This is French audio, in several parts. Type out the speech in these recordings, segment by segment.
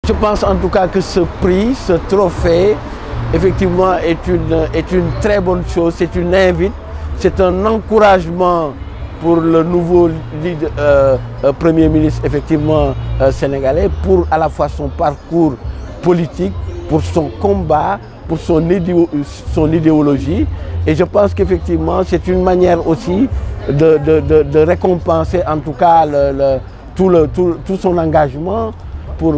Je pense en tout cas que ce prix, ce trophée, effectivement est une très bonne chose, c'est une invite, c'est un encouragement pour le nouveau Premier ministre effectivement sénégalais, pour à la fois son parcours politique, pour son combat, pour son idéologie. Et je pense qu'effectivement c'est une manière aussi de récompenser en tout cas tout son engagement pour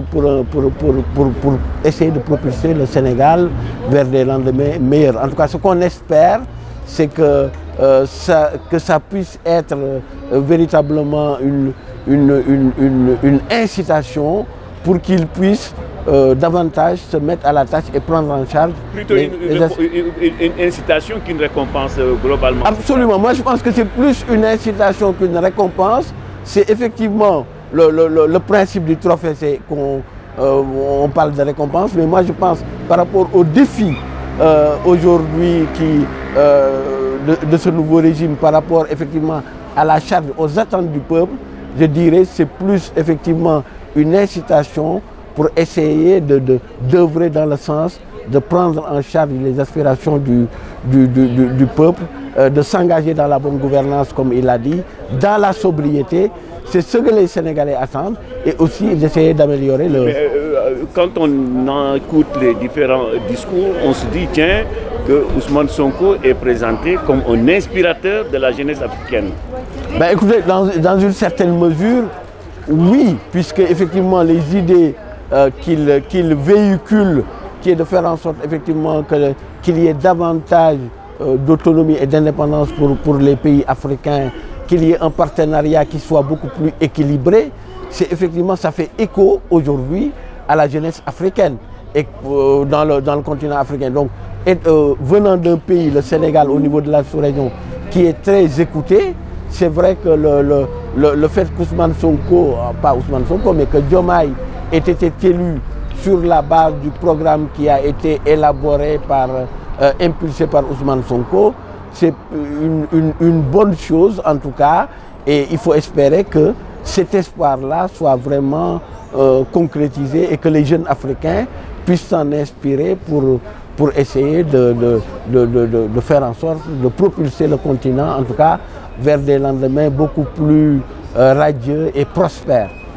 essayer de propulser le Sénégal vers des lendemains meilleurs. En tout cas, ce qu'on espère, c'est que ça puisse être véritablement une incitation pour qu'ils puissent davantage se mettre à la tâche et prendre en charge. Plutôt une incitation qu'une récompense globalement. Absolument. Moi, je pense que c'est plus une incitation qu'une récompense. C'est effectivement le principe du trophée, c'est qu'on parle de récompense, mais moi je pense par rapport au défi aujourd'hui de ce nouveau régime, par rapport effectivement à la charge, aux attentes du peuple, je dirais c'est plus effectivement une incitation pour essayer d'œuvrer dans le sens de prendre en charge les aspirations du peuple, de s'engager dans la bonne gouvernance comme il l'a dit, dans la sobriété. C'est ce que les Sénégalais attendent et aussi d'essayer d'améliorer le... Mais, quand on écoute les différents discours, on se dit tiens que Ousmane Sonko est présenté comme un inspirateur de la jeunesse africaine. Ben, écoutez, dans une certaine mesure, oui, puisque effectivement les idées qu'il véhicule, qui est de faire en sorte effectivement qu'il y ait davantage d'autonomie et d'indépendance pour les pays africains, qu'il y ait un partenariat qui soit beaucoup plus équilibré, c'est effectivement, ça fait écho aujourd'hui à la jeunesse africaine et dans le continent africain. Donc, venant d'un pays, le Sénégal, au niveau de la sous-région, qui est très écouté, c'est vrai que le fait qu'Ousmane Sonko, pas Ousmane Sonko, mais que Diomaye ait été élu sur la base du programme qui a été élaboré impulsé par Ousmane Sonko, c'est une bonne chose en tout cas, et il faut espérer que cet espoir-là soit vraiment concrétisé et que les jeunes Africains puissent s'en inspirer pour essayer de faire en sorte de propulser le continent, en tout cas, vers des lendemains beaucoup plus radieux et prospères.